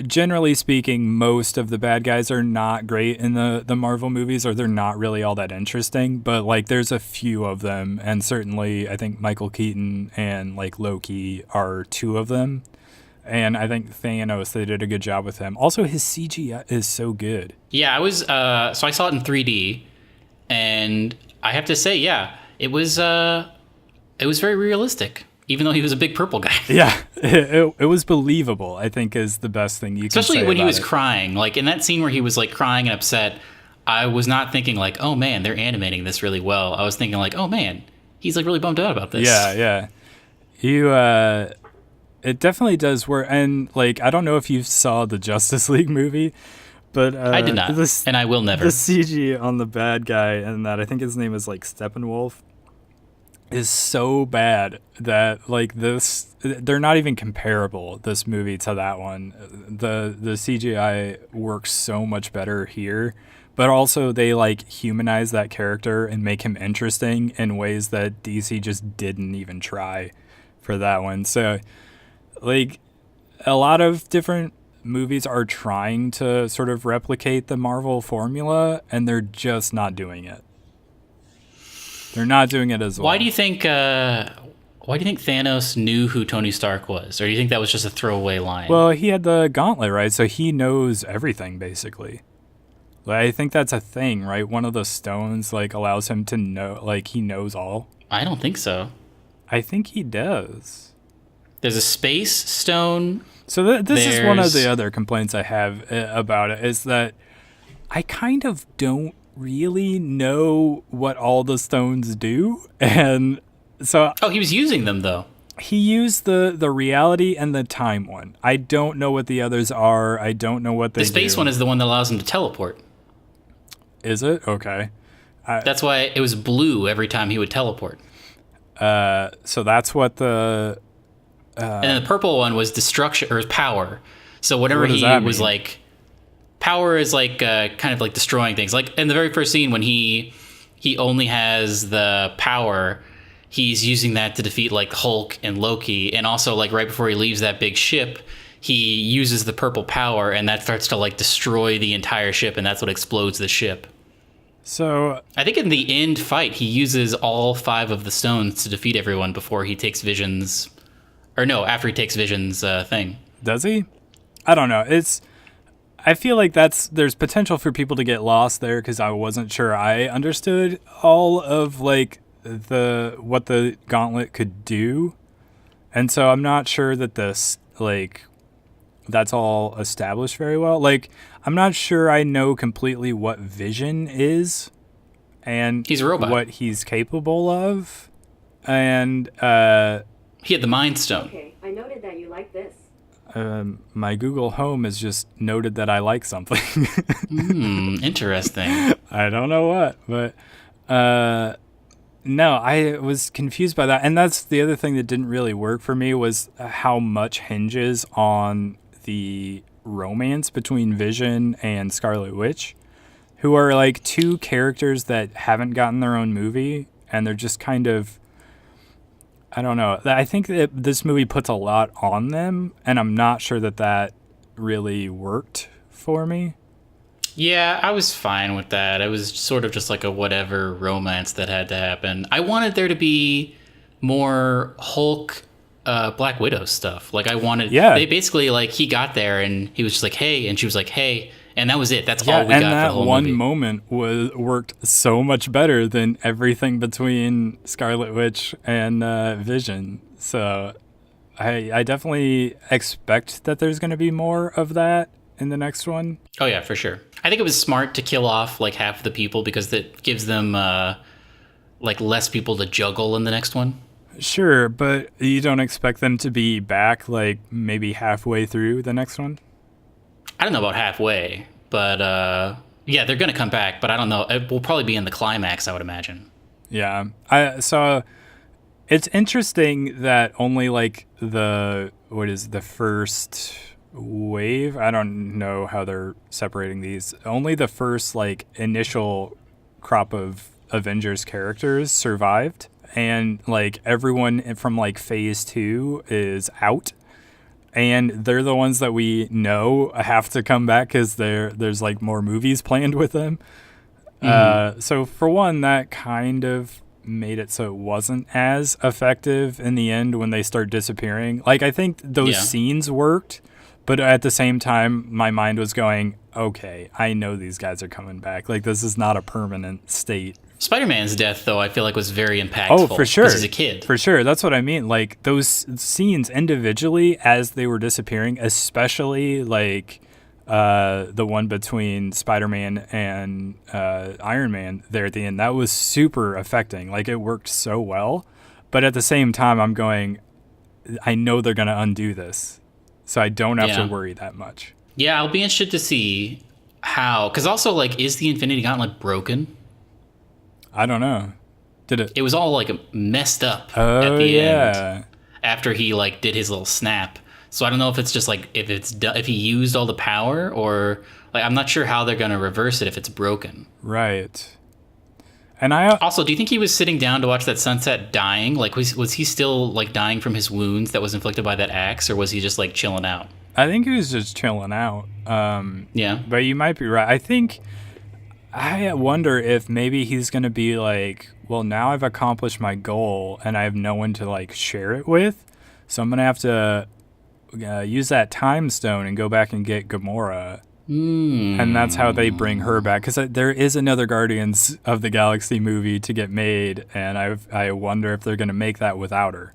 generally speaking, most of the bad guys are not great in the Marvel movies, or they're not really all that interesting. But like, there's a few of them, and certainly I think Michael Keaton and like Loki are two of them. And I think Thanos, they did a good job with him. Also, his CGI is so good. Yeah, I was. So I saw it in 3D, and I have to say, yeah, it was very realistic, even though he was a big purple guy. Yeah, it was believable, I think, is the best thing you can say. Especially when he was it. crying. Like in that scene where he was like crying and upset, I was not thinking like, oh man, they're animating this really well. I was thinking like, oh man, he's like really bummed out about this. Yeah. It definitely does work. And like, I don't know if you saw the Justice League movie, but I did not, and I will never. The CG on the bad guy, and that I think his name is like Steppenwolf, is so bad that like they're not even comparable, this movie to that one. The CGI works so much better here, but also they like humanize that character and make him interesting in ways that DC just didn't even try for that one. So like, a lot of different movies are trying to sort of replicate the Marvel formula, and they're just not doing it. They're not doing it as well. Why do you think Thanos knew who Tony Stark was? Or do you think that was just a throwaway line? Well, he had the gauntlet, right? So he knows everything, basically. Like, I think that's a thing, right? One of the stones like allows him to know, like he knows all. I don't think so. I think he does. There's a space stone. So this is one of the other complaints I have about it, is that I kind of don't really know what all the stones do. And so... Oh, he was using them, though. He used the reality and the time one. I don't know what the others are. I don't know what they do. The space one is the one that allows him to teleport. Is it? Okay. That's why it was blue every time he would teleport. So that's what the... and then the purple one was destruction, or power. So whatever he was like, power is like kind of like destroying things. Like in the very first scene when he only has the power, he's using that to defeat like Hulk and Loki. And also like right before he leaves that big ship, he uses the purple power, and that starts to like destroy the entire ship, and that's what explodes the ship. So I think in the end fight, he uses all 5 of the stones to defeat everyone before he takes Vision's... Or no, after he takes Vision's thing. Does he? I don't know. I feel like there's potential for people to get lost there, because I wasn't sure I understood all of like what the gauntlet could do, and so I'm not sure that like that's all established very well. Like, I'm not sure I know completely what Vision is and He's a robot. what he's capable of. And He had the Mind Stone. Okay, I noted that you like this. my Google Home has just noted that I like something. Interesting. I don't know what, but no, I was confused by that. And that's the other thing that didn't really work for me was how much hinges on the romance between Vision and Scarlet Witch, who are like two characters that haven't gotten their own movie, and they're just kind of, I don't know. I think that this movie puts a lot on them, and I'm not sure that that really worked for me. Yeah, I was fine with that. It was sort of just like a whatever romance that had to happen. I wanted there to be more Hulk, Black Widow stuff. Like, I wanted. Yeah. They basically, like, he got there and he was just like, hey, and she was like, hey, and that was it. That's Yeah, all we and got for that the whole one movie. moment worked so much better than everything between Scarlet Witch and Vision. So I definitely expect that there's going to be more of that in the next one. Oh yeah, for sure. I think it was smart to kill off like half the people because that gives them like less people to juggle in the next one. Sure, but you don't expect them to be back like maybe halfway through the next one? I don't know about halfway, but yeah, they're gonna come back. But I don't know. It will probably be in the climax, I would imagine. Yeah. So it's interesting that only like the first wave, I don't know how they're separating these. Only the first like initial crop of Avengers characters survived, and like everyone from like phase 2 is out. And they're the ones that we know have to come back because there's like more movies planned with them. So for one, that kind of made it so it wasn't as effective in the end when they start disappearing. Like, I think those scenes worked, but at the same time, my mind was going, okay, I know these guys are coming back. Like, this is not a permanent state. Spider-Man's death, though, I feel like was very impactful. Oh, for sure. Because he's a kid. For sure. That's what I mean. Like, those scenes individually as they were disappearing, especially like the one between Spider-Man and Iron Man there at the end, that was super affecting. Like, it worked so well. But at the same time, I'm going, I know they're going to undo this. So I don't have to worry that much. Yeah, I'll be interested to see how. Because also, like, is the Infinity Gauntlet broken? I don't know. Did it? It was all like messed up at the end after he like did his little snap. So I don't know if it's just like if he used all the power, or like I'm not sure how they're gonna reverse it if it's broken. Right. And I also, do you think he was sitting down to watch that sunset dying? Like was he still like dying from his wounds that was inflicted by that axe, or was he just like chilling out? I think he was just chilling out. Yeah. But you might be right. I wonder if maybe he's going to be like, well, now I've accomplished my goal and I have no one to like share it with. So I'm going to have to use that time stone and go back and get Gamora. And that's how they bring her back. Because there is another Guardians of the Galaxy movie to get made. And I wonder if they're going to make that without her.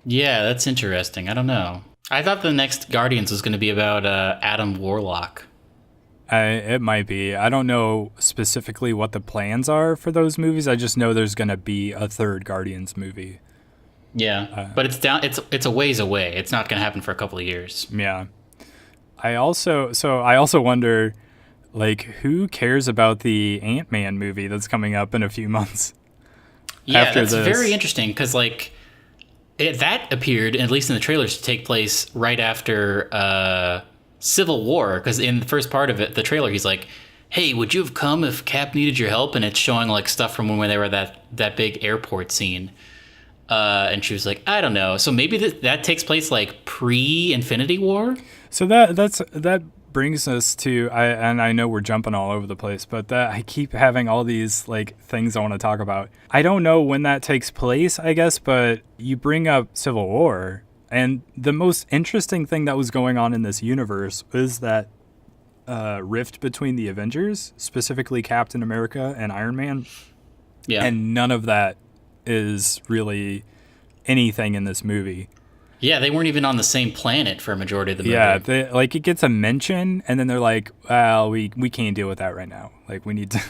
Yeah, that's interesting. I don't know. I thought the next Guardians was going to be about Adam Warlock. It might be. I don't know specifically what the plans are for those movies. I just know there's going to be a third Guardians movie. Yeah, but it's a ways away. It's not going to happen for a couple of years. Yeah. I also wonder, like, who cares about the Ant-Man movie that's coming up in a few months? Yeah, that's very interesting because like that appeared, at least in the trailers, to take place right after Civil War, because in the first part of it, the trailer, he's like, hey, would you have come if Cap needed your help? And it's showing like stuff from when they were that big airport scene. And she was like, I don't know. So maybe that takes place like pre-Infinity War? So that brings us to, I know we're jumping all over the place, but I keep having all these like things I want to talk about. I don't know when that takes place, I guess, but you bring up Civil War. And the most interesting thing that was going on in this universe is that rift between the Avengers, specifically Captain America and Iron Man. Yeah. And none of that is really anything in this movie. Yeah, they weren't even on the same planet for a majority of the movie. Yeah, like it gets a mention, and then they're like, "Well, we can't deal with that right now. Like, we need to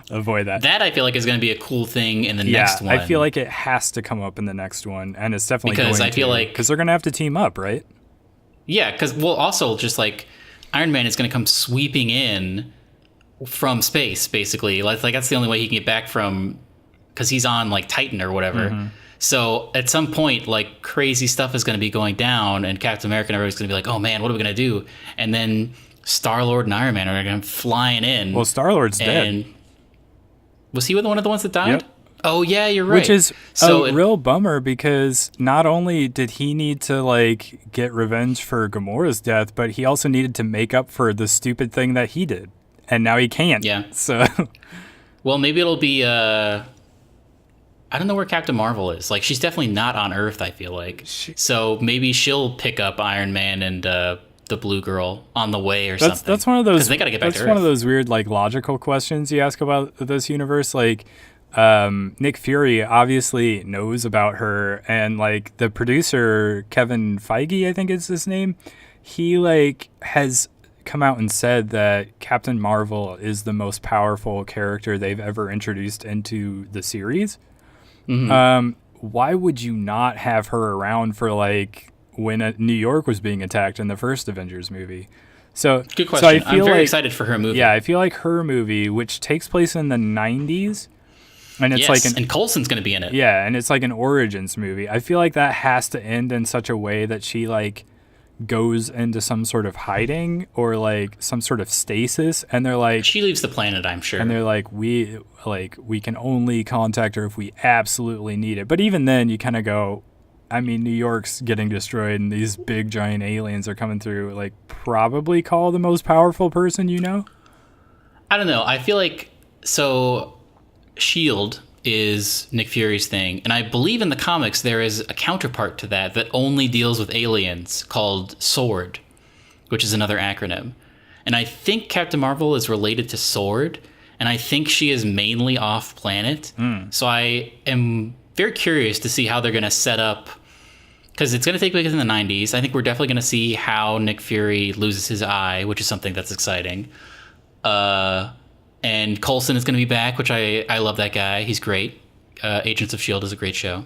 avoid that." That I feel like is going to be a cool thing in the next one. I feel like it has to come up in the next one, and it's definitely because going I feel to, like because they're going to have to team up, right? Yeah, because also just like Iron Man is going to come sweeping in from space, basically. Like that's the only way he can get back from, because he's on like Titan or whatever. Mm-hmm. So at some point, like crazy stuff is going to be going down, and Captain America and everybody's going to be like, "Oh man, what are we going to do?" And then Star-Lord and Iron Man are going to flying in. Well, Star-Lord's dead. Was he one of the ones that died? Yep. Oh yeah, you're right. Which is a real bummer, because not only did he need to like get revenge for Gamora's death, but he also needed to make up for the stupid thing that he did, and now he can't. Yeah. So, well, maybe it'll be. I don't know where Captain Marvel is. Like, she's definitely not on Earth, I feel like. So maybe she'll pick up Iron Man and the Blue Girl on the way or something. That's one of those. 'Cause they got to get back to Earth. That's one of those weird like logical questions you ask about this universe, like. Nick Fury obviously knows about her, and like the producer Kevin Feige, I think is his name, he like has come out and said that Captain Marvel is the most powerful character they've ever introduced into the series. Mm-hmm. Why would you not have her around for like when New York was being attacked in the first Avengers movie? So good question. So I feel I'm very excited for her movie. Yeah, I feel like her movie, which takes place in the 90s. And it's and Coulson's going to be in it. Yeah, and it's like an origins movie. I feel like that has to end in such a way that she like goes into some sort of hiding or like some sort of stasis, and they're like, she leaves the planet, I'm sure. And they're like, we can only contact her if we absolutely need it. But even then, you kind of go, I mean, New York's getting destroyed, and these big giant aliens are coming through. Like, probably call the most powerful person you know. I don't know. I feel like S.H.I.E.L.D. is Nick Fury's thing, and I believe in the comics there is a counterpart to that only deals with aliens called SWORD, which is another acronym. And I think Captain Marvel is related to SWORD, and I think she is mainly off-planet. So I am very curious to see how they're going to set up, because it's going to take place in the 90s. I think we're definitely going to see how Nick Fury loses his eye, which is something that's exciting. And Coulson is going to be back, which I love that guy. He's great. Agents of S.H.I.E.L.D. is a great show.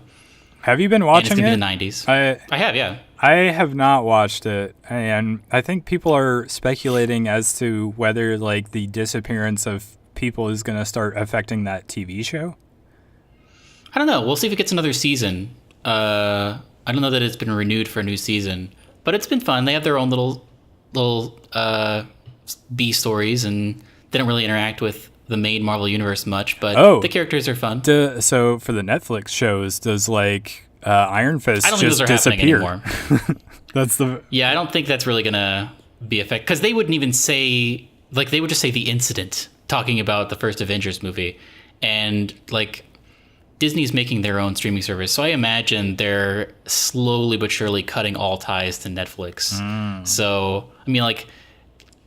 Have you been watching it? And it's going to be the 90s. I have, yeah. I have not watched it, and I think people are speculating as to whether like the disappearance of people is going to start affecting that TV show. I don't know. We'll see if it gets another season. I don't know that it's been renewed for a new season, but it's been fun. They have their own little B stories, and they don't really interact with the main Marvel universe much, but the characters are fun. So for the Netflix shows, does like Iron Fist I don't think just those are disappear? Happening anymore. Yeah, I don't think that's really gonna be effective, because they wouldn't even say, like, they would just say the incident, talking about the first Avengers movie, and like Disney's making their own streaming service, so I imagine they're slowly but surely cutting all ties to Netflix. So I mean, like,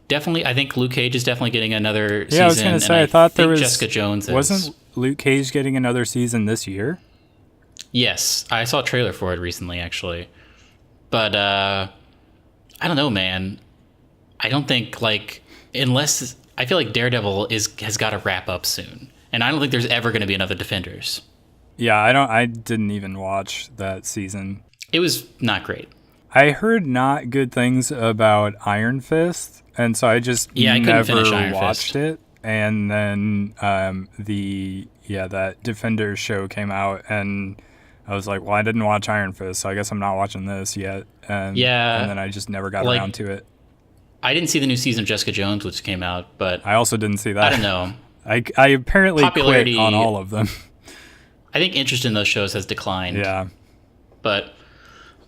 definitely, I think Luke Cage is definitely getting another season. Yeah, I was going to say, I thought there was... Jessica Jones is. Wasn't Luke Cage getting another season this year? Yes, I saw a trailer for it recently, actually. But, I don't know, man. I don't think, like, unless... I feel like Daredevil has got to wrap up soon. And I don't think there's ever going to be another Defenders. Yeah, I didn't even watch that season. It was not great. I heard not good things about Iron Fist, and so I just never watched it. And then that Defenders show came out, and I was like, well, I didn't watch Iron Fist, so I guess I'm not watching this yet. And then I just never got around to it. I didn't see the new season of Jessica Jones, which came out, but I also didn't see that. I don't know. I apparently quit on all of them. I think interest in those shows has declined. Yeah. But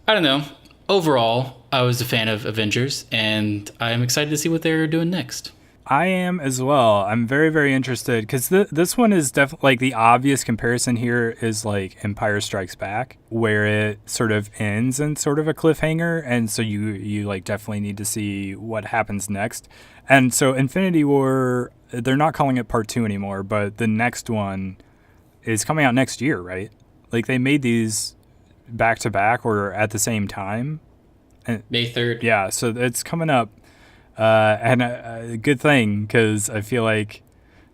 I don't know. Overall, I was a fan of Avengers, and I'm excited to see what they're doing next. I am as well. I'm very, very interested, because this one is definitely, like, the obvious comparison here is like Empire Strikes Back, where it sort of ends in sort of a cliffhanger, and so you like definitely need to see what happens next. And so Infinity War, they're not calling it part 2 anymore, but the next one is coming out next year, right? Like, they made these back to back or at the same time. And, May 3rd. yeah, so it's coming up. And a good thing, because I feel like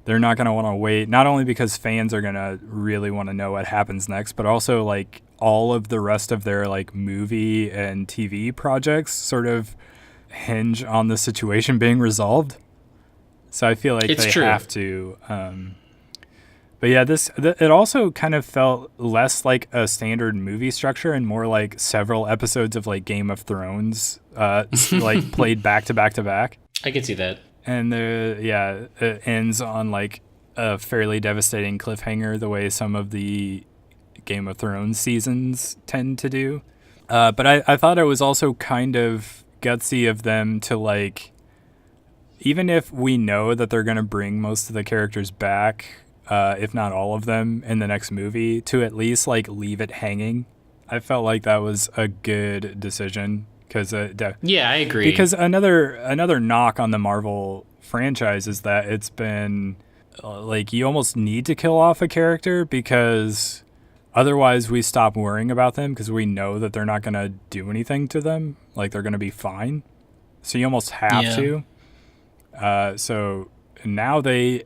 they're not going to want to wait, not only because fans are going to really want to know what happens next, but also like all of the rest of their like movie and TV projects sort of hinge on the situation being resolved. So I feel like they have to. But yeah, it also kind of felt less like a standard movie structure and more like several episodes of like Game of Thrones, like played back to back to back. I can see that. And it ends on like a fairly devastating cliffhanger, the way some of the Game of Thrones seasons tend to do. But I thought it was also kind of gutsy of them to like, even if we know that they're going to bring most of the characters back, if not all of them in the next movie, to at least like leave it hanging. I felt like that was a good decision. Yeah, I agree. Because another knock on the Marvel franchise is that it's been like you almost need to kill off a character because otherwise we stop worrying about them because we know that they're not going to do anything to them. Like they're going to be fine. So you almost have to. So now they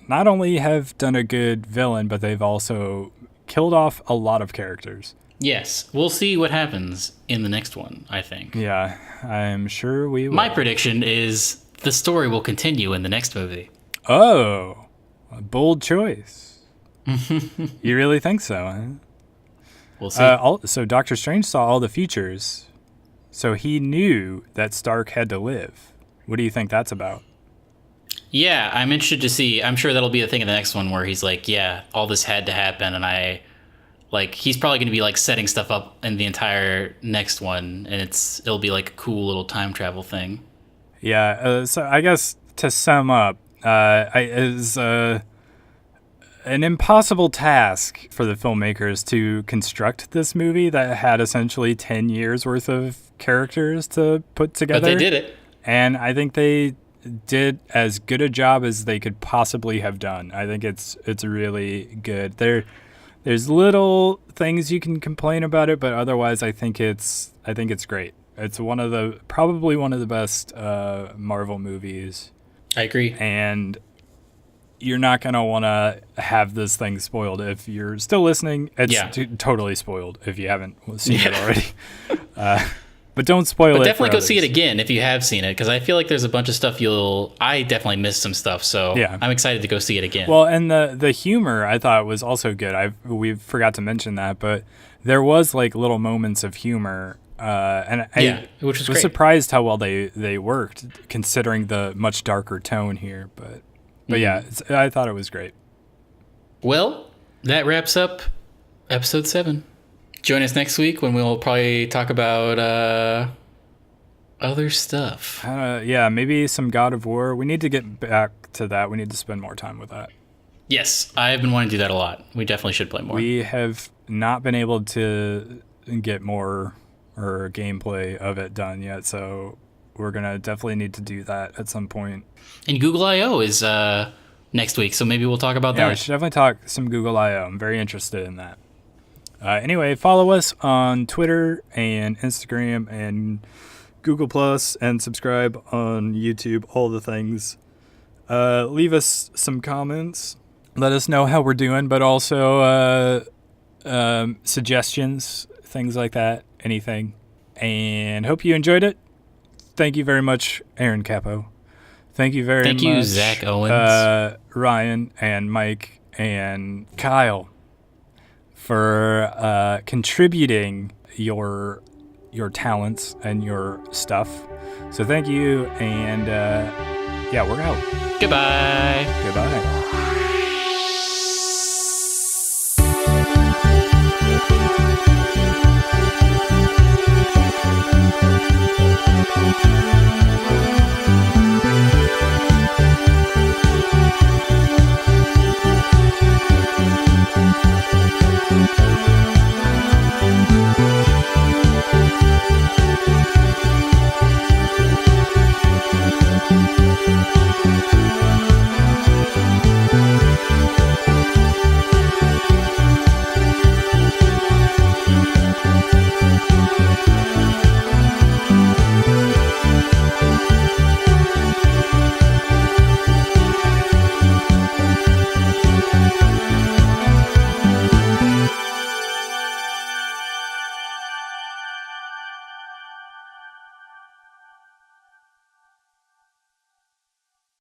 not only have done a good villain, but they've also killed off a lot of characters. Yes, we'll see what happens in the next one, I think. Yeah, I'm sure we will. My prediction is the story will continue in the next movie. Oh, a bold choice. You really think so, huh? We'll see. So Doctor Strange saw all the futures, so he knew that Stark had to live. What do you think that's about? Yeah, I'm interested to see. I'm sure that'll be a thing in the next one where he's like, yeah, all this had to happen, and he's probably going to be like setting stuff up in the entire next one, and it'll be like a cool little time travel thing. Yeah. So I guess to sum up, it is an impossible task for the filmmakers to construct this movie that had essentially 10 years worth of characters to put together. But they did it. And I think they did as good a job as they could possibly have done. I think it's really good. There's little things you can complain about it, but otherwise I think it's great. It's probably one of the best Marvel movies. I agree. And you're not going to want to have this thing spoiled. If you're still listening, it's totally spoiled if you haven't seen it already. But don't spoil it. But definitely for go others. see it again if you have seen it, because I feel like there's a bunch of stuff I definitely missed some stuff, so I'm excited to go see it again. Well, and the humor I thought was also good. We forgot to mention that, but there was like little moments of humor, and which was was great. Surprised how well they worked considering the much darker tone here. But yeah, I thought it was great. Well, that wraps up episode 7. Join us next week when we'll probably talk about other stuff. Maybe some God of War. We need to get back to that. We need to spend more time with that. Yes, I've been wanting to do that a lot. We definitely should play more. We have not been able to get more or gameplay of it done yet, so we're going to definitely need to do that at some point. And Google I.O. is next week, so maybe we'll talk about that. Yeah, we should definitely talk some Google I.O. I'm very interested in that. Anyway, follow us on Twitter and Instagram and Google Plus, and subscribe on YouTube, all the things. Leave us some comments. Let us know how we're doing, but also suggestions, things like that, anything. And hope you enjoyed it. Thank you very much, Aaron Capo. Thank you very much. Thank you, Zach Owens. Ryan and Mike and Kyle for contributing your talents and your stuff. So thank you, and we're out. Goodbye. Goodbye.